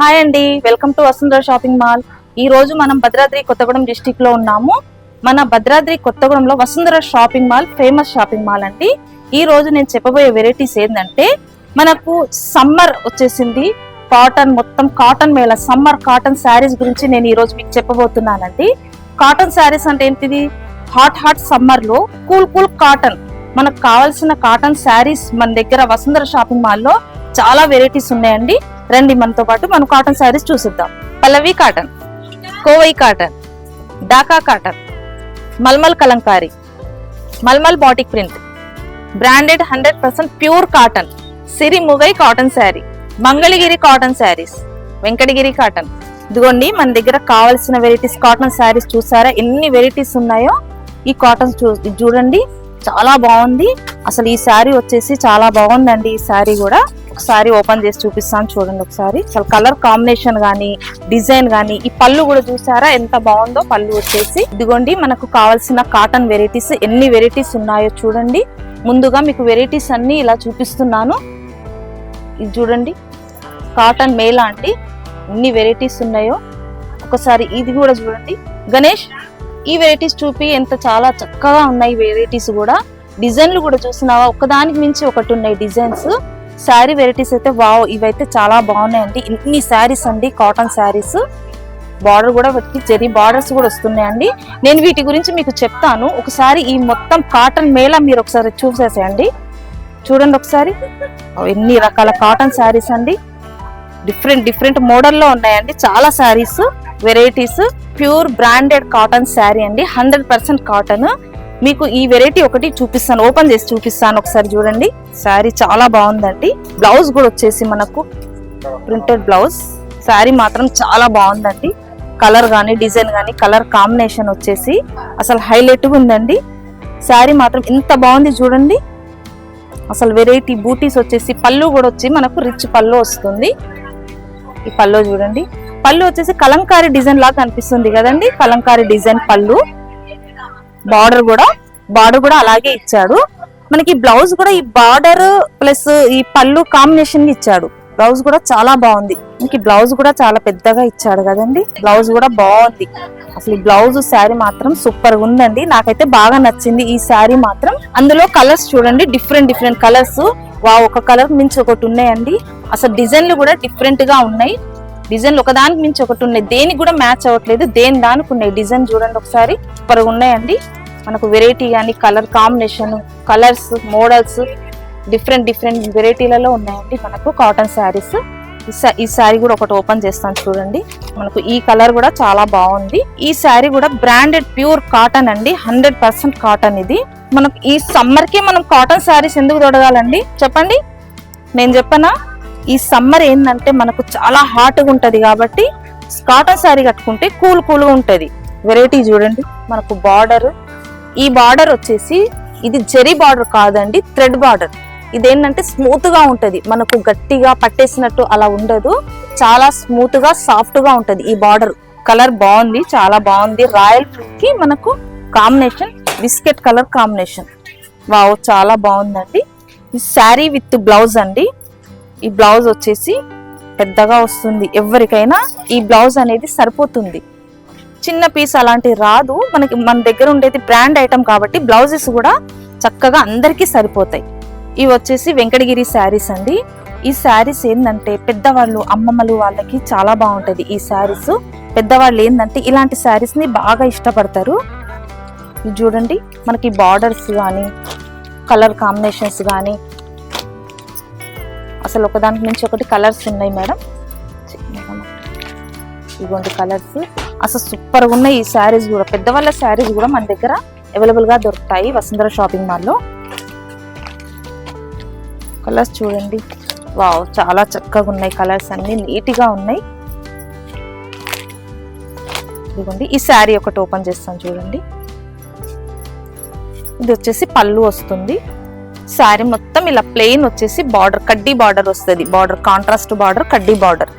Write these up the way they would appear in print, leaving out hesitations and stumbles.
Hi అండి, welcome to Vasundhara shopping mall. ఈ రోజు మనం భద్రాద్రి కొత్తగూడెం డిస్టిక్ లో ఉన్నాము. మన భద్రాద్రి కొత్తగూడెంలో Vasundhara shopping mall famous shopping mall అండి. ఈ రోజు నేను చెప్పబోయే వెరైటీస్ ఏంటంటే, మనకు సమ్మర్ వచ్చేసింది, కాటన్ మొత్తం cotton Mela summer cotton saris గురించి నేను ఈ రోజు మీకు చెప్పబోతున్నానండి. కాటన్ శారీస్ అంటే ఏంటిది? హాట్ సమ్మర్ లో కూల్ కాటన్, మనకు కావాల్సిన కాటన్ శారీస్ మన దగ్గర వసుంధర షాపింగ్ మాల్ లో చాలా వెరైటీస్ ఉన్నాయండి. రండి మనతో పాటు మనం కాటన్ శారీస్ చూసిద్దాం. Pallavi cotton, Kovai cotton, Dhaka cotton, mulmul kalamkari, mulmul batik print, branded 100% pure cotton, Sirumugai cotton sari, Mangalagiri cotton saris, Venkatagiri cotton. ఇదిగోండి మన దగ్గర కావాల్సిన వెరైటీస్ కాటన్ శారీస్. చూసారా ఎన్ని వెరైటీస్ ఉన్నాయో? ఈ కాటన్ చూడండి, చాలా బాగుంది. అసలు ఈ శారీ వచ్చేసి చాలా బాగుందండి. ఈ శారీ కూడా ఒకసారి ఓపెన్ చేసి చూపిస్తాను చూడండి ఒకసారి. అసలు కలర్ కాంబినేషన్ గానీ, డిజైన్ గానీ, ఈ పళ్ళు కూడా చూసారా ఎంత బాగుందో? పళ్ళు వచ్చేసి ఇదిగోండి మనకు కావాల్సిన కాటన్ వెరైటీస్ ఎన్ని వెరైటీస్ ఉన్నాయో చూడండి. ముందుగా మీకు వెరైటీస్ అన్ని ఇలా చూపిస్తున్నాను. ఇది చూడండి, కాటన్ మేళా అండి, ఎన్ని వెరైటీస్ ఉన్నాయో ఒకసారి. ఇది కూడా చూడండి గణేష్, ఈ వెరైటీస్ చూపి ఎంత చాలా చక్కగా ఉన్నాయి వెరైటీస్ కూడా. డిజైన్లు కూడా చూసినావా, ఒకదానికి మించి ఒకటి ఉన్నాయి డిజైన్స్. శారీ వెరైటీస్ అయితే వావ్, ఇవైతే చాలా బాగున్నాయండి. ఇన్ని శారీస్ అండి, కాటన్ శారీస్. బార్డర్ కూడా జరీ బార్డర్స్ కూడా వస్తున్నాయండి. నేను వీటి గురించి మీకు చెప్తాను. ఒకసారి ఈ మొత్తం కాటన్ మేళా మీరు ఒకసారి చూసేసేయండి. చూడండి ఒకసారి, ఎన్ని రకాల కాటన్ శారీస్ అండి. డిఫరెంట్ మోడల్లో ఉన్నాయండి చాలా saris varieties. Pure branded cotton sari అండి, 100% కాటన్. మీకు ఈ వెరైటీ ఒకటి చూపిస్తాను, ఓపెన్ చేసి చూపిస్తాను ఒకసారి చూడండి. శారీ చాలా బాగుందండి. బ్లౌజ్ కూడా వచ్చేసి మనకు ప్రింటెడ్ బ్లౌజ్. శారీ మాత్రం చాలా బాగుందండి. కలర్ కానీ, డిజైన్ కానీ, కలర్ కాంబినేషన్ వచ్చేసి అసలు హైలైట్గా ఉందండి. శారీ మాత్రం ఇంత బాగుంది చూడండి. అసలు వెరైటీ బూటీస్ వచ్చేసి, పళ్ళు కూడా వచ్చి మనకు రిచ్ పళ్ళు వస్తుంది. ఈ పళ్ళు చూడండి, పళ్ళు వచ్చేసి కలంకారీ డిజైన్ లాగా కనిపిస్తుంది కదండి. కలంకారీ డిజైన్ పళ్ళు. బార్డర్ కూడా అలాగే ఇచ్చాడు మనకి. బ్లౌజ్ కూడా ఈ బార్డర్ ప్లస్ ఈ పళ్ళు కాంబినేషన్ ఇచ్చాడు. బ్లౌజ్ కూడా చాలా బాగుంది. మనకి బ్లౌజ్ కూడా చాలా పెద్దగా ఇచ్చాడు కదండి. బ్లౌజ్ కూడా బాగుంది. అసలు ఈ బ్లౌజ్ శారీ మాత్రం సూపర్ గా ఉందండి. నాకైతే బాగా నచ్చింది ఈ శారీ మాత్రం. అందులో కలర్స్ చూడండి, డిఫరెంట్ కలర్స్. ఒక కలర్ మించి ఒకటి ఉన్నాయండి. అసలు డిజైన్లు కూడా డిఫరెంట్ గా ఉన్నాయి. డిజైన్లు ఒకదానికి మించి ఒకటి ఉన్నాయి. దేనికి కూడా మ్యాచ్ అవ్వట్లేదు, దేని దానికి ఉన్నాయి. డిజైన్ చూడండి ఒకసారి, సూపర్ గా ఉన్నాయండి. మనకు వెరైటీ కానీ, colour combination, colours, models different వెరైటీలలో ఉన్నాయండి మనకు కాటన్ శారీస్. ఈ శారీ కూడా ఒకటి ఓపెన్ చేస్తాను చూడండి. మనకు ఈ కలర్ కూడా చాలా బాగుంది. ఈ శారీ కూడా బ్రాండెడ్ ప్యూర్ కాటన్ అండి, 100% కాటన్. ఇది మనకు ఈ సమ్మర్ కి మనం కాటన్ శారీస్ ఎందుకు తొడగాలండి చెప్పండి? నేను చెప్పనా, ఈ సమ్మర్ ఏంటంటే మనకు చాలా హాట్ గా ఉంటది కాబట్టి కాటన్ శారీ కట్టుకుంటే కూల్ గా ఉంటది. వెరైటీ చూడండి, మనకు బార్డర్, ఈ బార్డర్ వచ్చేసి ఇది జరీ బార్డర్ కాదండి, థ్రెడ్ బార్డర్. ఇదేంటంటే స్మూత్ గా ఉంటది, మనకు గట్టిగా పట్టేసినట్టు అలా ఉండదు. చాలా స్మూత్ గా సాఫ్ట్ గా ఉంటది ఈ బార్డర్. కలర్ బాగుంది, చాలా బాగుంది. రాయల్ బ్లూ కి మనకు combination biscuit colour combination. Wow, చాలా బాగుందండి. ఈ శారీ విత్ బ్లౌజ్ అండి. ఈ బ్లౌజ్ వచ్చేసి పెద్దగా వస్తుంది. ఎవరికైనా ఈ బ్లౌజ్ అనేది సరిపోతుంది. చిన్న పీస్ అలాంటి రాదు మనకి. మన దగ్గర ఉండేది బ్రాండ్ ఐటమ్ కాబట్టి బ్లౌజెస్ కూడా చక్కగా అందరికీ సరిపోతాయి. ఇవి వచ్చేసి వెంకటగిరి శారీస్ అండి. ఈ శారీస్ ఏంటంటే పెద్దవాళ్ళు, అమ్మమ్మలు వాళ్ళకి చాలా బాగుంటది ఈ శారీస్. పెద్దవాళ్ళు ఏంటంటే ఇలాంటి శారీస్ ని బాగా ఇష్టపడతారు. ఇది చూడండి, మనకి బార్డర్స్ కానీ, కలర్ కాంబినేషన్స్ కానీ, అసలు ఒకదానికి నుంచి ఒకటి కలర్స్ ఉన్నాయి మేడం. ఇదిగోండి కలర్స్, అసలు సూపర్ గా ఉన్నాయి ఈ శారీస్ కూడా. పెద్దవాళ్ళ శారీస్ కూడా మన దగ్గర అవైలబుల్ గా దొరుకుతాయి వసుంధర షాపింగ్ మాల్ లో. కలర్స్ చూడండి, వావ్, చాలా చక్కగా ఉన్నాయి. కలర్స్ అన్ని నీట్ గా ఉన్నాయి. ఇదిగోండి ఈ శారీ ఒకటి ఓపెన్ చేస్తాను చూడండి. ఇది వచ్చేసి పళ్ళు వస్తుంది. శారీ మొత్తం ఇలా ప్లెయిన్ వచ్చేసి బార్డర్, కడ్డీ బార్డర్ వస్తుంది. బార్డర్ కాంట్రాస్ట్ బార్డర్, కడ్డీ బార్డర్.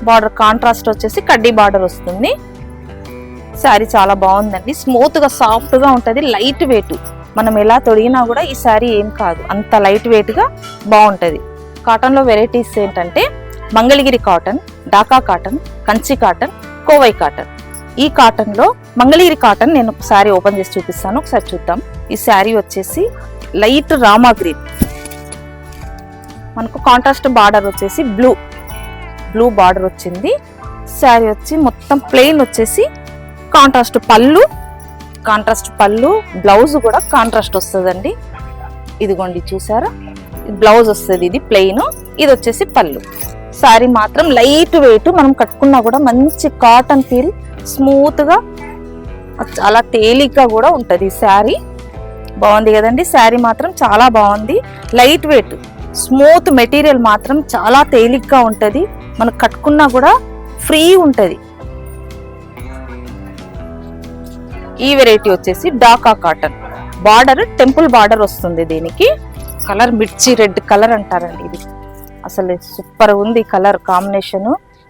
బార్డర్ కాంట్రాస్ట్ వచ్చేసి కడ్డీ బార్డర్ వస్తుంది. శారీ చాలా బాగుందండి. స్మూత్ గా సాఫ్ట్ గా ఉంటది, లైట్ వెయిట్. మనం ఎలా తొడిగినా కూడా ఈ శారీ ఏం కాదు, అంత లైట్ వెయిట్ గా బాగుంటది. కాటన్ లో వెరైటీస్ ఏంటంటే Mangalagiri cotton, Dhaka cotton, Kanchi cotton, Kovai cotton. ఈ కాటన్ లో మంగళగిరి కాటన్ నేను ఒక శారీ ఓపెన్ చేసి చూపిస్తాను, ఒకసారి చూద్దాం. ఈ శారీ వచ్చేసి లైట్ రామా గ్రీన్, మనకు కాంట్రాస్ట్ బార్డర్ వచ్చేసి బ్లూ బార్డర్ వచ్చింది. శారీ వచ్చి మొత్తం ప్లెయిన్ వచ్చేసి కాంట్రాస్ట్ పళ్ళు, బ్లౌజ్ కూడా కాంట్రాస్ట్ వస్తుందండి. ఇదిగోండి చూసారా, బ్లౌజ్ వస్తుంది, ఇది ప్లెయిన్, ఇది వచ్చేసి పళ్ళు. శారీ మాత్రం లైట్ వెయిట్, మనం కట్టుకున్నా కూడా మంచి కాటన్ ఫీల్, స్మూత్ గా చాలా తేలిగ్గా కూడా ఉంటది. శారీ బాగుంది కదండి. శారీ మాత్రం చాలా బాగుంది, లైట్ వెయిట్, స్మూత్ మెటీరియల్ మాత్రం చాలా తేలిగ్గా ఉంటది, మనకు కట్టుకున్నా కూడా ఫ్రీ ఉంటది. ఈ వెరైటీ వచ్చేసి Dhaka cotton, border temple border వస్తుంది. దీనికి కలర్ మిర్చి రెడ్ కలర్ అంటారండి. ఇది అసలు సూపర్ ఉంది కలర్ కాంబినేషన్.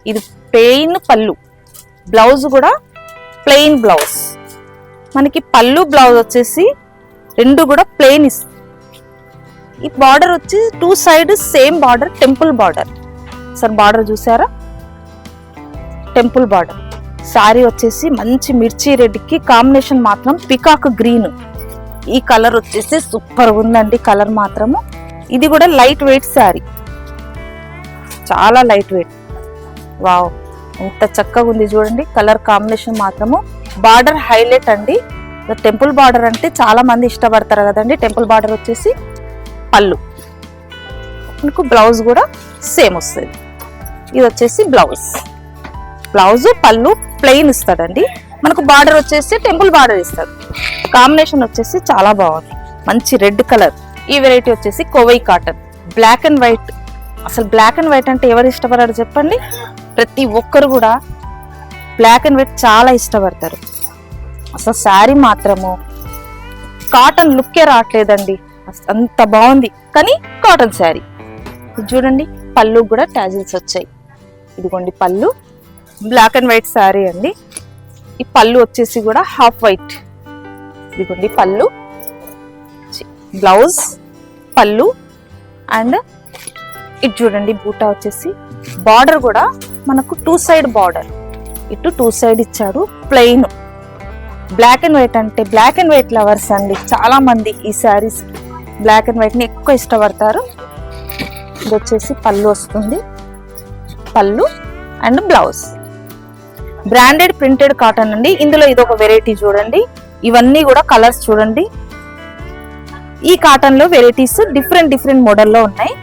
ఇది ప్లెయిన్ పళ్ళు, బ్లౌజ్ కూడా ప్లెయిన్ బ్లౌజ్. మనకి పళ్ళు బ్లౌజ్ వచ్చేసి రెండు కూడా ప్లెయిన్. ఈ బార్డర్ వచ్చి 2 side same border, temple border. Sir border చూసారా, టెంపుల్ బార్డర్. శారీ వచ్చేసి మంచి మిర్చి రెడ్ కి కాంబినేషన్ మాత్రం పికాక్ గ్రీన్. ఈ కలర్ వచ్చేసి సూపర్ ఉందండి కలర్ మాత్రము. ఇది కూడా లైట్ వెయిట్ శారీ, చాలా లైట్ వెయిట్. వావ్, ఎంత చక్కగా ఉంది చూడండి కలర్ కాంబినేషన్ మాత్రము. బార్డర్ హైలైట్ అండి. టెంపుల్ బార్డర్ అంటే చాలా మంది ఇష్టపడతారు కదండి. టెంపుల్ బార్డర్ వచ్చేసి పళ్ళు, మనకు బ్లౌజ్ కూడా సేమ్ వస్తుంది. ఇది వచ్చేసి బ్లౌజ్ పళ్ళు ప్లెయిన్ ఇస్తాడండి, మనకు బార్డర్ వచ్చేసి టెంపుల్ బార్డర్ ఇస్తాడు. కాంబినేషన్ వచ్చేసి చాలా బాగుంది, మంచి రెడ్ కలర్. ఈ వెరైటీ వచ్చేసి Kovai cotton, black and white. అసలు బ్లాక్ అండ్ వైట్ అంటే ఎవరు ఇష్టపడారు చెప్పండి? ప్రతి ఒక్కరు కూడా బ్లాక్ అండ్ వైట్ చాలా ఇష్టపడతారు. అసలు శారీ మాత్రము కాటన్ లుక్కే రావట్లేదండి, అంత బాగుంది. కానీ కాటన్ శారీ. చూడండి పళ్ళు కూడా టాజిల్స్ వచ్చాయి. ఇదిగోండి పళ్ళు, బ్లాక్ అండ్ వైట్ శారీ అండి. ఈ పళ్ళు వచ్చేసి కూడా హాఫ్ వైట్. ఇదిగోండి పళ్ళు, బ్లౌజ్, పళ్ళు అండ్ ఇటు చూడండి బూటా వచ్చేసి. బార్డర్ కూడా మనకు 2 సైడ్ బార్డర్, ఇటు 2 సైడ్ ఇచ్చాడు. ప్లెయిన్ బ్లాక్ అండ్ వైట్ అంటే బ్లాక్ అండ్ వైట్ లవర్స్ అండి చాలా మంది. ఈ శారీస్ బ్లాక్ అండ్ వైట్ ని ఎక్కువ ఇష్టపడతారు. ఇది వచ్చేసి పళ్ళు వస్తుంది, పళ్ళు and blouse. Branded printed cotton అండి. ఇందులో ఇది ఒక వెరైటీ చూడండి. ఇవన్నీ కూడా కలర్స్ చూడండి. ఈ కాటన్ లో వెరైటీస్ డిఫరెంట్ మోడల్లో ఉన్నాయి.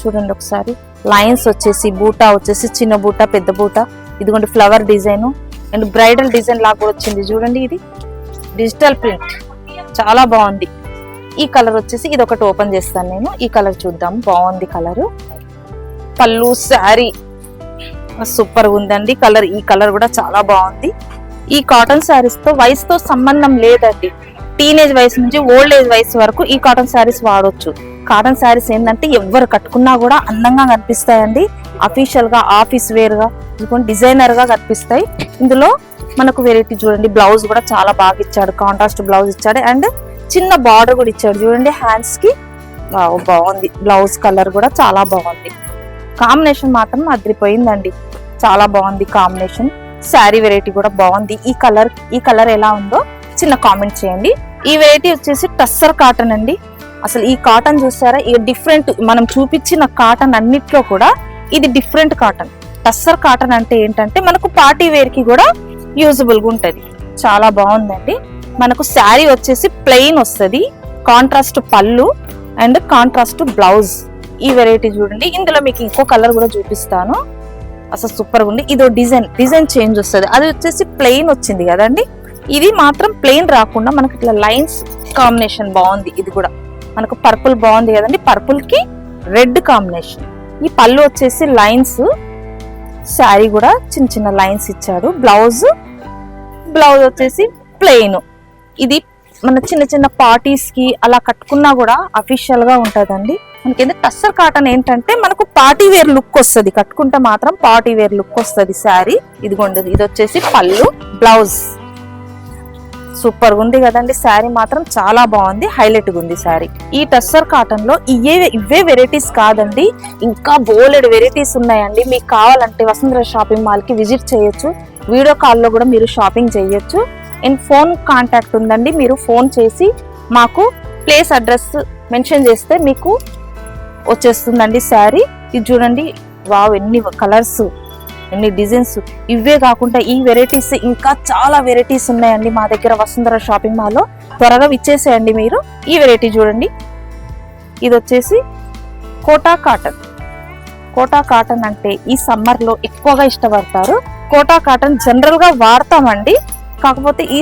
చూడండి ఒకసారి. లైన్స్ వచ్చేసి బూటా వచ్చేసి చిన్న బూటా, పెద్ద బూటా. ఇదిగోండి flower design and bridal design లాగా కూడా వచ్చింది చూడండి. ఇది డిజిటల్ ప్రింట్, చాలా బాగుంది. ఈ కలర్ వచ్చేసి ఇది ఒకటి ఓపెన్ చేస్తాను నేను. ఈ కలర్ చూద్దాం, బాగుంది కలర్. పళ్ళు శారీ సూపర్ ఉందండి కలర్. ఈ కలర్ కూడా చాలా బాగుంది. ఈ కాటన్ శారీస్ తో వయసుతో సంబంధం లేదండి. టీనేజ్ వయసు నుంచి ఓల్డ్ ఏజ్ వయసు వరకు ఈ కాటన్ శారీస్ వాడొచ్చు. కాటన్ శారీస్ ఏంటంటే ఎవరు కట్టుకున్నా కూడా అందంగా కనిపిస్తాయండి. అఫీషియల్ గా, ఆఫీస్ వేర్ గా, డిజైనర్ గా కనిపిస్తాయి. ఇందులో మనకు వెరైటీ చూడండి. బ్లౌజ్ కూడా చాలా బాగా ఇచ్చాడు, కాంట్రాస్ట్ బ్లౌజ్ ఇచ్చాడు అండ్ చిన్న బార్డర్ కూడా ఇచ్చాడు చూడండి హ్యాండ్స్ కి. బాగుంది. బ్లౌజ్ కలర్ కూడా చాలా బాగుంది. కాంబినేషన్ మాత్రం అదిరిపోయిందండి, చాలా బాగుంది కాంబినేషన్. శారీ వెరైటీ కూడా బాగుంది. ఈ కలర్ ఎలా ఉందో చిన్న కామెంట్ చేయండి. ఈ వెరైటీ వచ్చేసి టస్సర్ కాటన్ అండి. అసలు ఈ కాటన్ చూసారా, ఈ డిఫరెంట్, మనం చూపించిన కాటన్ అన్నిట్లో కూడా ఇది డిఫరెంట్ కాటన్. టస్సర్ కాటన్ అంటే ఏంటంటే మనకు పార్టీ వేర్ కి కూడా యూజబుల్ గా ఉంటది. చాలా బాగుందండి. మనకు శారీ వచ్చేసి ప్లెయిన్ వస్తుంది, కాంట్రాస్ట్ పళ్ళు అండ్ కాంట్రాస్ట్ బ్లౌజ్. ఈ వెరైటీ చూడండి. ఇందులో మీకు ఇంకో కలర్ కూడా చూపిస్తాను. అసలు సూపర్ గా ఉంది. ఇదో డిజైన్ చేంజ్ వస్తుంది. అది వచ్చేసి ప్లెయిన్ వచ్చింది కదండి. ఇది మాత్రం ప్లెయిన్ రాకుండా మనకి ఇట్లా లైన్స్ కాంబినేషన్ బాగుంది. ఇది కూడా మనకు పర్పుల్ బాగుంది కదండి, పర్పుల్ కి రెడ్ కాంబినేషన్. ఈ పళ్ళు వచ్చేసి లైన్స్, శారీ కూడా చిన్న లైన్స్ ఇచ్చాడు. బ్లౌజ్ వచ్చేసి ప్లెయిన్. ఇది మన చిన్న పార్టీస్ కి అలా కట్టుకున్నా కూడా అఫీషియల్ గా ఉంటదండి. మనకి టస్సర్ కాటన్ ఏంటంటే మనకు పార్టీ వేర్ లుక్ వస్తుంది, కట్టుకుంటే మాత్రం పార్టీ వేర్ లుక్ వస్తుంది శారీ. ఇదిగోండి, ఇది వచ్చేసి పళ్ళు, బ్లౌజ్ సూపర్ గా ఉంది కదండి. శారీ మాత్రం చాలా బాగుంది, హైలైట్ గా ఉంది శారీ. ఈ టస్సర్ కాటన్ లో ఇవే వెరైటీస్ కాదండి, ఇంకా బోలెడ్ వెరైటీస్ ఉన్నాయండి. మీకు కావాలంటే వసుంధర షాపింగ్ మాల్ కి విజిట్ చేయొచ్చు. వీడియో కాల్లో కూడా మీరు షాపింగ్ చేయొచ్చు. అండ్ ఫోన్ కాంటాక్ట్ ఉందండి, మీరు ఫోన్ చేసి మాకు ప్లేస్ అడ్రస్ మెన్షన్ చేస్తే మీకు వచ్చేస్తుందండి శారీ. ఇది చూడండి, వావ్ ఎన్ని కలర్స్, ఎన్ని డిజైన్స్. ఇవే కాకుండా ఈ వెరైటీస్ ఇంకా చాలా వెరైటీస్ ఉన్నాయండి మా దగ్గర వసుంధర షాపింగ్ మాల్ లో. త్వరగా ఇచ్చేసేయండి మీరు. ఈ వెరైటీ చూడండి, ఇది వచ్చేసి కోటా కాటన్. కోటా కాటన్ అంటే ఈ సమ్మర్ లో ఎక్కువగా ఇష్టపడతారు. కోటా కాటన్ జనరల్ గా వాడతామండి, కాకపోతే ఈ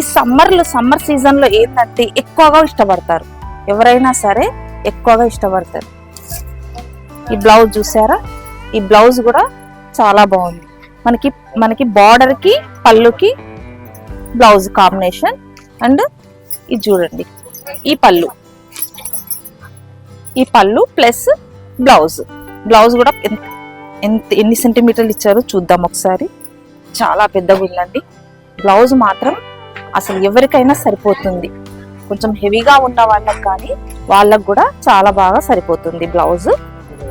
సమ్మర్ సీజన్ లో ఏంటంటే ఎక్కువగా ఇష్టపడతారు, ఎవరైనా సరే ఎక్కువగా ఇష్టపడతారు. ఈ బ్లౌజ్ చూసారా, ఈ బ్లౌజ్ కూడా చాలా బాగుంది. మనకి బార్డర్ కి పళ్ళుకి బ్లౌజ్ కాంబినేషన్. అండ్ ఇది చూడండి, ఈ పళ్ళు ప్లస్ బ్లౌజ్ కూడా ఎన్ని సెంటీమీటర్లు ఇచ్చారో చూద్దాం ఒకసారి. చాలా పెద్దగా ఉందండి బ్లౌజ్ మాత్రం, అసలు ఎవరికైనా సరిపోతుంది. కొంచెం హెవీగా ఉన్న వాళ్ళకి కానీ వాళ్ళకు కూడా చాలా బాగా సరిపోతుంది బ్లౌజ్.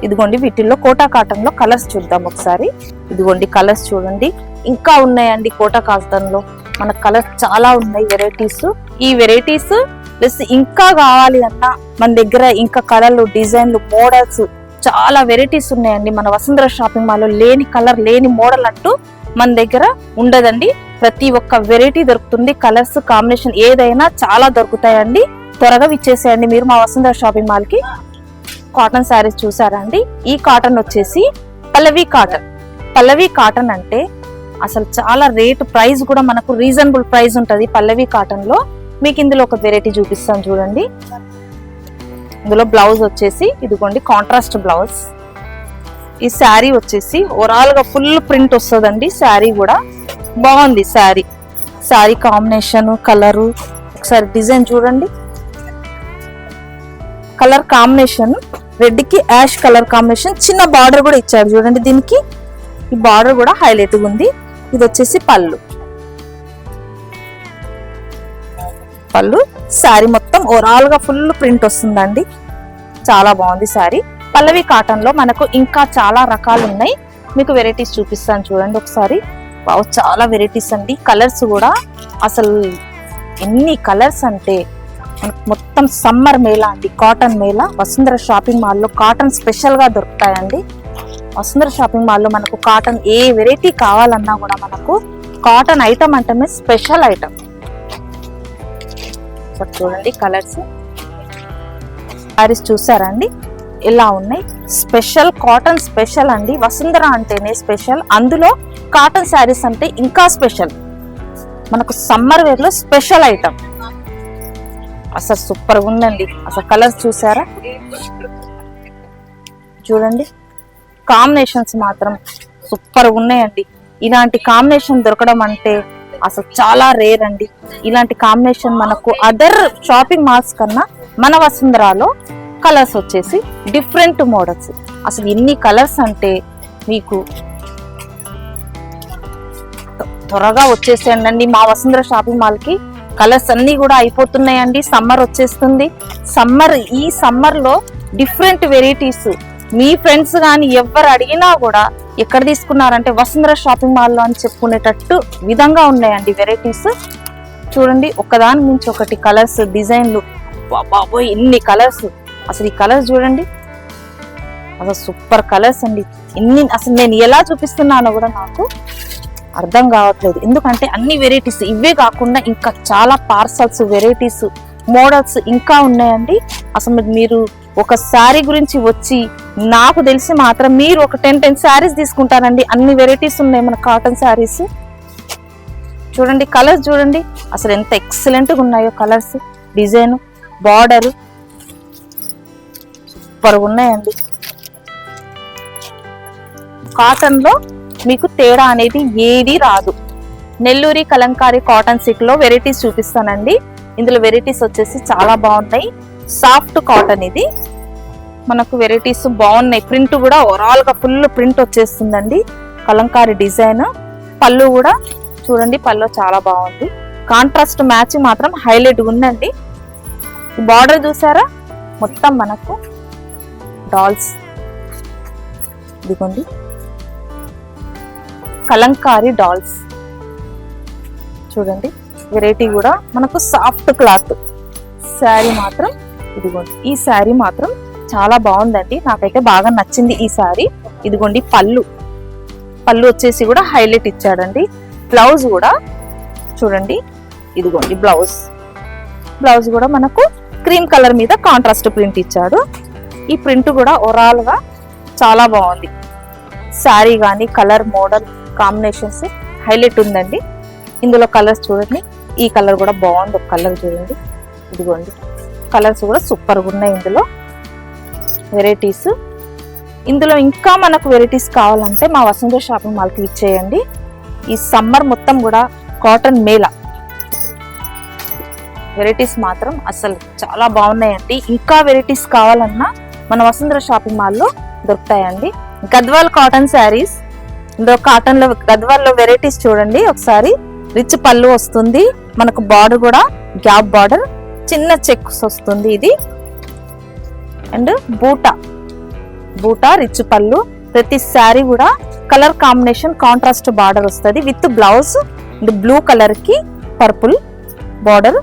ఇదిగోండి, వీటిల్లో కోటా కాటన్ లో కలర్స్ చూద్దాం ఒకసారి. ఇదిగోండి కలర్స్ చూడండి, ఇంకా ఉన్నాయండి కోటా కాటన్ లో. మన కలర్స్ చాలా ఉన్నాయి, వెరైటీస్. ఈ వెరైటీస్ ప్లస్ ఇంకా కావాలి అన్నా మన దగ్గర ఇంకా కలర్లు, డిజైన్లు, మోడల్స్ చాలా వెరైటీస్ ఉన్నాయండి. మన వసుంధర షాపింగ్ మాల్ లో లేని కలర్, లేని మోడల్ అంటూ మన దగ్గర ఉండదండి. ప్రతి ఒక్క వెరైటీ దొరుకుతుంది. కలర్స్ కాంబినేషన్ ఏదైనా చాలా దొరుకుతాయండి. త్వరగా విచ్చేసేయండి మీరు మా వసుంధర షాపింగ్ మాల్ కి. కాటన్ శారీస్ చూసారా అండి. ఈ కాటన్ వచ్చేసి పల్లవి కాటన్ అంటే అసలు చాలా రేట్, ప్రైస్ కూడా మనకు రీజనబుల్ ప్రైస్ ఉంటది పల్లవి కాటన్ లో. మీకు ఇందులో ఒక వెరైటీ చూపిస్తాను చూడండి. ఇందులో బ్లౌజ్ వచ్చేసి ఇదిగోండి కాంట్రాస్ట్ బ్లౌజ్. ఈ శారీ వచ్చేసి ఓవరాల్ గా ఫుల్ ప్రింట్ వస్తుందండి. శారీ కూడా బాగుంది. శారీ కాంబినేషన్, కలరు, ఒకసారి డిజైన్ చూడండి. కలర్ కాంబినేషన్ రెడ్ కి యాష్ కలర్ కాంబినేషన్, చిన్న బార్డర్ కూడా ఇచ్చారు చూడండి. దీనికి ఈ బార్డర్ కూడా హైలైట్ గా ఉంది. ఇది వచ్చేసి పళ్ళు. శారీ మొత్తం ఓవరాల్ గా ఫుల్ ప్రింట్ వస్తుందండి, చాలా బాగుంది శారీ. పల్లవి కాటన్ లో మనకు ఇంకా చాలా రకాలు ఉన్నాయి. మీకు వెరైటీస్ చూపిస్తాను చూడండి ఒకసారి. చాలా వెరైటీస్ అండి. కలర్స్ కూడా అసలు ఎన్ని కలర్స్ అంటే మొత్తం సమ్మర్ మేళా అండి, cotton Mela. Vasundhara shopping mall లో కాటన్ స్పెషల్ గా దొరుకుతాయండి. వసుంధర షాపింగ్ మాల్ లో మనకు కాటన్ ఏ వెరైటీ కావాలన్నా కూడా మనకు కాటన్ ఐటమ్ అంటే స్పెషల్ ఐటమ్. చూడండి కలర్స్, శారీస్ చూసారా అండి ఎలా ఉన్నాయి. స్పెషల్ కాటన్ స్పెషల్ అండి. వసుంధర అంటేనే స్పెషల్, అందులో కాటన్ శారీస్ అంటే ఇంకా స్పెషల్. మనకు సమ్మర్ వేర్ లో స్పెషల్ ఐటమ్. అసలు సూపర్ గా ఉందండి. అసలు కలర్స్ చూసారా చూడండి. కాంబినేషన్స్ మాత్రం సూపర్ గా ఉన్నాయండి. ఇలాంటి కాంబినేషన్ దొరకడం అంటే అసలు చాలా రేర్ అండి. ఇలాంటి కాంబినేషన్ మనకు అదర్ షాపింగ్ మాల్స్ కన్నా మన వసుంధరాలో కలర్స్ వచ్చేసి డిఫరెంట్ మోడల్స్. అసలు ఎన్ని కలర్స్ అంటే మీకు త్వరగా వచ్చేసేయండి మా వసుంధర షాపింగ్ మాల్ కి. కలర్స్ అన్ని కూడా అయిపోతున్నాయండి. సమ్మర్ వచ్చేస్తుంది. ఈ సమ్మర్ లో డిఫరెంట్ వెరైటీస్. మీ ఫ్రెండ్స్ కానీ ఎవరు అడిగినా కూడా ఎక్కడ తీసుకున్నారంటే వసుంధర షాపింగ్ మాల్ లో అని చెప్పుకునేటట్టు విధంగా ఉన్నాయండి వెరైటీస్. చూడండి, ఒకదాని నుంచి ఒకటి కలర్స్, డిజైన్లు. బాబోయ్ ఎన్ని కలర్స్. అసలు ఈ కలర్స్ చూడండి, అసలు సూపర్ కలర్స్ అండి. అసలు నేను ఎలా చూపిస్తున్నానో కూడా నాకు అర్థం కావట్లేదు, ఎందుకంటే అన్ని వెరైటీస్. ఇవే కాకుండా ఇంకా చాలా పార్సల్స్, వెరైటీస్, మోడల్స్ ఇంకా ఉన్నాయండి. అసలు మీరు ఒక శారీ గురించి వచ్చి నాకు తెలిసి మాత్రం మీరు ఒక 10 శారీస్ తీసుకుంటారండి. అన్ని వెరైటీస్ ఉన్నాయి మన కాటన్ శారీస్. చూడండి కలర్స్ చూడండి, అసలు ఎంత ఎక్సలెంట్ గా ఉన్నాయో కలర్స్, డిజైన్, బార్డర్ సూపర్ గా ఉన్నాయండి. కాటన్ లో మీకు తేడా అనేది ఏది రాదు. నెల్లూరి కలంకారీ కాటన్ సిల్క్ లో వెరైటీస్ చూపిస్తానండి. ఇందులో వెరైటీస్ వచ్చేసి చాలా బాగున్నాయి. సాఫ్ట్ కాటన్ ఇది. మనకు వెరైటీస్ బాగున్నాయి. ప్రింట్ కూడా ఓవరాల్ గా ఫుల్ ప్రింట్ వచ్చేస్తుందండి. కలంకారీ డిజైన్. పళ్ళు కూడా చూడండి, పళ్ళు చాలా బాగుంది. కాంట్రాస్ట్ మ్యాచింగ్ మాత్రం హైలైట్ ఉందండి. బార్డర్ చూసారా, మొత్తం మనకు డాల్స్, ఇదిగోండి కలంకారీ డాల్స్ చూడండి. వెరైటీ కూడా మనకు సాఫ్ట్ క్లాత్ శారీ మాత్రం ఇదిగోండి. ఈ శారీ మాత్రం చాలా బాగుందండి, నాకైతే బాగా నచ్చింది ఈ శారీ. ఇదిగోండి పళ్ళు వచ్చేసి కూడా హైలైట్ ఇచ్చాడండి. బ్లౌజ్ కూడా చూడండి, ఇదిగోండి బ్లౌజ్ కూడా మనకు క్రీమ్ కలర్ మీద కాంట్రాస్ట్ ప్రింట్ ఇచ్చాడు. ఈ ప్రింట్ కూడా ఓవరాల్ గా చాలా బాగుంది. శారీ కానీ కలర్ మోడల్ కాంబినేషన్స్ హైలైట్ ఉందండి. ఇందులో కలర్స్ చూడండి, ఈ కలర్ కూడా బాగుంది. ఒక కలర్ చూడండి, ఇదిగోండి కలర్స్ కూడా సూపర్గా ఉన్నాయి. ఇందులో వెరైటీస్, ఇందులో ఇంకా మనకు వెరైటీస్ కావాలంటే మా వసుంధర షాపింగ్ మాల్కి ఇచ్చేయండి. ఈ సమ్మర్ మొత్తం కూడా కాటన్ మేళా వెరైటీస్ మాత్రం అసలు చాలా బాగున్నాయండి. ఇంకా వెరైటీస్ కావాలన్నా మన వసుంధర షాపింగ్ మాల్లో దొరుకుతాయండి. గద్వాల్ కాటన్ శారీస్, ఇందులో కాటన్ లో గద్వాల్లో వెరైటీస్ చూడండి ఒకసారి. రిచ్ పళ్ళు వస్తుంది మనకు, బార్డర్ కూడా గ్యాప్ బార్డర్, చిన్న చెక్స్ వస్తుంది ఇది. అండ్ బూటా రిచ్ పళ్ళు. ప్రతి శారీ కూడా కలర్ కాంబినేషన్ కాంట్రాస్ట్ బార్డర్ వస్తుంది with blouse. And blue colour కి purple border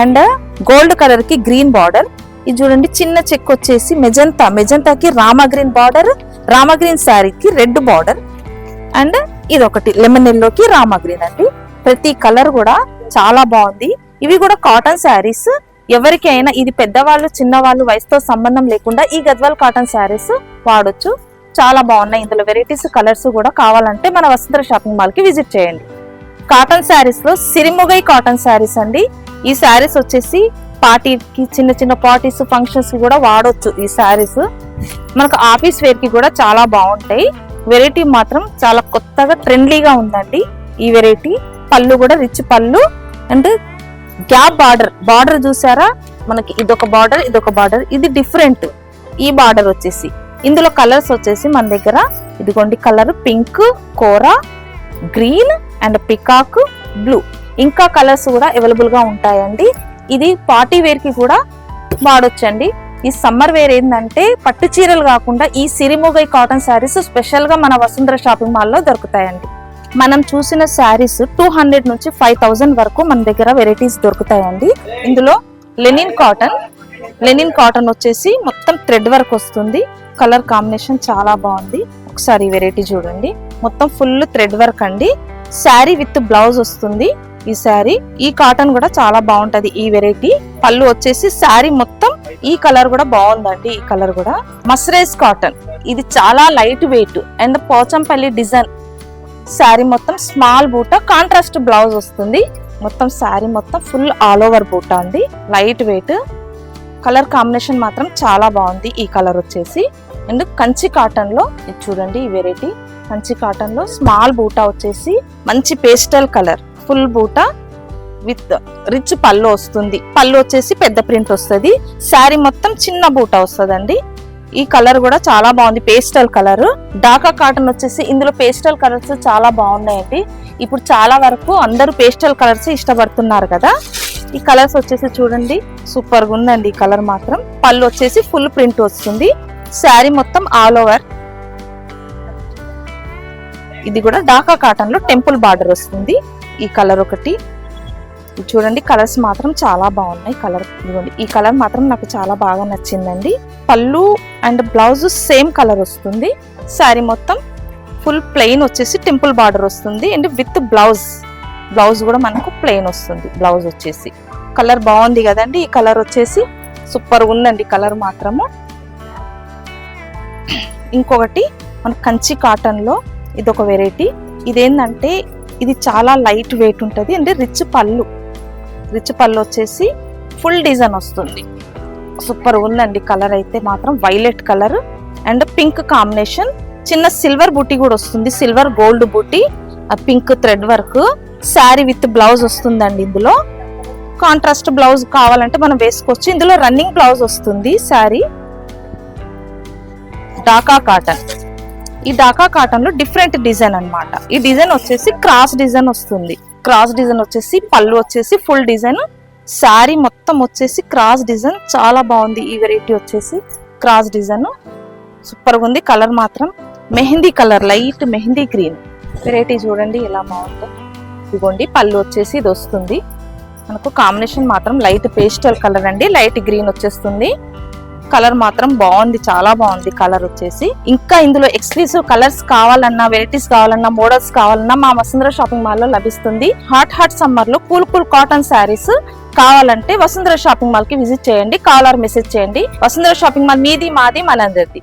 and gold colour కి గ్రీన్ బార్డర్. ఇది చూడండి చిన్న చెక్ వచ్చేసి మెజంతాకి rama green border, rama green శారీకి రెడ్ బార్డర్. అండ్ ఇది ఒకటి లెమన్ ఎల్లోకి రామా గ్రీన్ అండి. ప్రతి కలర్ కూడా చాలా బాగుంది. ఇవి కూడా కాటన్ శారీస్. ఎవరికైనా ఇది పెద్దవాళ్ళు చిన్నవాళ్ళు వయసుతో సంబంధం లేకుండా ఈ గద్వాల్ కాటన్ శారీస్ వాడొచ్చు. చాలా బాగున్నాయి. ఇందులో వెరైటీస్ కలర్స్ కూడా కావాలంటే మన వసుంధర షాపింగ్ మాల్ కి విజిట్ చేయండి. కాటన్ శారీస్ లో సిరిముగై కాటన్ శారీస్ అండి. ఈ శారీస్ వచ్చేసి పార్టీకి, చిన్న చిన్న పార్టీస్ ఫంక్షన్స్ కి కూడా వాడొచ్చు. ఈ శారీస్ మనకు ఆఫీస్ వేర్ కి కూడా చాలా బాగుంటాయి. వెరైటీ మాత్రం చాలా కొత్తగా ట్రెండ్లీగా ఉందండి ఈ వెరైటీ. పళ్ళు కూడా రిచ్ పళ్ళు అండ్ గ్యాప్ బార్డర్ చూసారా, మనకి ఇదొక బార్డర్, ఇది డిఫరెంట్. ఈ బార్డర్ వచ్చేసి ఇందులో కలర్స్ వచ్చేసి మన దగ్గర ఇదిగోండి కలర్ పింక్, కోరా, గ్రీన్ అండ్ పికాక్ బ్లూ. ఇంకా కలర్స్ కూడా అవైలబుల్ గా ఉంటాయండి. ఇది పార్టీ వేర్ కి కూడా వాడొచ్చండి. ఈ సమ్మర్ వేర్ ఏంటంటే పట్టు చీరలు కాకుండా ఈ సిరిముగై కాటన్ శారీస్ స్పెషల్ గా మన వసుంధర షాపింగ్ మాల్ లో దొరుకుతాయండి. మనం చూసిన శారీస్ 200 నుంచి 5000 వరకు మన దగ్గర వెరైటీస్ దొరుకుతాయండి. ఇందులో లెనిన్ కాటన్ వచ్చేసి మొత్తం థ్రెడ్ వర్క్ వస్తుంది. కలర్ కాంబినేషన్ చాలా బాగుంది. ఒకసారి ఈ వెరైటీ చూడండి, మొత్తం ఫుల్ థ్రెడ్ వర్క్ అండి. శారీ విత్ బ్లౌజ్ వస్తుంది. ఈ శారీ, ఈ కాటన్ కూడా చాలా బాగుంటది. ఈ వెరైటీ పళ్ళు వచ్చేసి శారీ మొత్తం ఈ కలర్ కూడా బాగుందండి. ఈ కలర్ కూడా మస్రైజ్ కాటన్, ఇది చాలా light weight and Pochampally design. Sari మొత్తం స్మాల్ బూట, కాంట్రాస్ట్ బ్లౌజ్ వస్తుంది. మొత్తం శారీ మొత్తం ఫుల్ ఆల్ ఓవర్ బూట అండి, లైట్ వెయిట్. కలర్ కాంబినేషన్ మాత్రం చాలా బాగుంది. ఈ కలర్ వచ్చేసి అండ్ కంచి కాటన్ లో ఇది చూడండి. ఈ వెరైటీ కంచి కాటన్ లో స్మాల్ బూటా వచ్చేసి మంచి పేస్టల్ కలర్, ఫుల్ బూటా విత్ రిచ్ పళ్ళు వస్తుంది. పళ్ళు వచ్చేసి పెద్ద ప్రింట్ వస్తుంది. శారీ మొత్తం చిన్న బూటా వస్తుందండి. ఈ కలర్ కూడా చాలా బాగుంది, పేస్టల్ కలర్. ఢాకా కాటన్ వచ్చేసి ఇందులో పేస్టల్ కలర్స్ చాలా బాగున్నాయండి. ఇప్పుడు చాలా వరకు అందరూ పేస్టల్ కలర్స్ ఇష్టపడుతున్నారు కదా. ఈ కలర్స్ వచ్చేసి చూడండి సూపర్ గా ఉందండి. ఈ కలర్ మాత్రం పళ్ళు వచ్చేసి ఫుల్ ప్రింట్ వస్తుంది. శారీ మొత్తం ఆల్ ఓవర్. ఇది కూడా ఢాకా కాటన్ లో టెంపుల్ బార్డర్ వస్తుంది. ఈ కలర్ ఒకటి చూడండి. కలర్స్ మాత్రం చాలా బాగున్నాయి. కలర్ ఇదిగోండి, ఈ కలర్ మాత్రం నాకు చాలా బాగా నచ్చిందండి. పళ్ళు అండ్ బ్లౌజ్ సేమ్ కలర్ వస్తుంది. శారీ మొత్తం ఫుల్ ప్లెయిన్ వచ్చేసి టెంపుల్ బార్డర్ వస్తుంది అండ్ విత్ బ్లౌజ్ కూడా మనకు ప్లెయిన్ వస్తుంది. బ్లౌజ్ వచ్చేసి కలర్ బాగుంది కదండి. ఈ కలర్ వచ్చేసి సూపర్ ఉందండి కలర్ మాత్రము. ఇంకొకటి మన కంచి కాటన్ లో ఇదొక వెరైటీ. ఇదేంటంటే ఇది చాలా లైట్ వెయిట్ ఉంటుంది అండ్ రిచ్ పళ్ళు వచ్చేసి ఫుల్ డిజైన్ వస్తుంది. సూపర్ ఉందండి కలర్ అయితే మాత్రం. Violet colour and pink combination, చిన్న సిల్వర్ బూటీ కూడా వస్తుంది. సిల్వర్ గోల్డ్ బూటీ, pink thread work. Sari with blouse వస్తుందండి. ఇందులో కాంట్రాస్ట్ బ్లౌజ్ కావాలంటే మనం వేసుకోవచ్చు. ఇందులో రన్నింగ్ బ్లౌజ్ వస్తుంది. శారీ ఢాకా కాటన్. ఈ ఢాకా కాటన్ లో డిఫరెంట్ డిజైన్ అన్నమాట. ఈ డిజైన్ వచ్చేసి క్రాస్ డిజైన్ వస్తుంది. క్రాస్ డిజైన్ వచ్చేసి పళ్ళు వచ్చేసి ఫుల్ డిజైన్, శారీ మొత్తం వచ్చేసి క్రాస్ డిజైన్. చాలా బాగుంది ఈ వెరైటీ వచ్చేసి క్రాస్ డిజైన్, సూపర్ గా ఉంది. కలర్ మాత్రం mehndi colour, light mehndi green variety చూడండి ఎలా బాగుందో. ఇదిగోండి పళ్ళు వచ్చేసి ఇది వస్తుంది మనకు. కాంబినేషన్ మాత్రం లైట్ పేస్టల్ కలర్ అండి, లైట్ గ్రీన్ వచ్చేస్తుంది. కలర్ మాత్రం బాగుంది, చాలా బాగుంది కలర్ వచ్చేసి. ఇంకా ఇందులో ఎక్స్క్లూసివ్ కలర్స్ కావాలన్నా, వెరైటీస్ కావాలన్నా, మోడల్స్ కావాలన్నా మా వసుంధర షాపింగ్ మాల్ లో లభిస్తుంది. హాట్ సమ్మర్ లో కూల్ కాటన్ శారీస్ కావాలంటే వసుంధర షాపింగ్ మాల్ కి విజిట్ చేయండి, కాల్ ఆర్ మెసేజ్ చేయండి. వసుంధర షాపింగ్ మాల్ మీది మాది మనందరిది.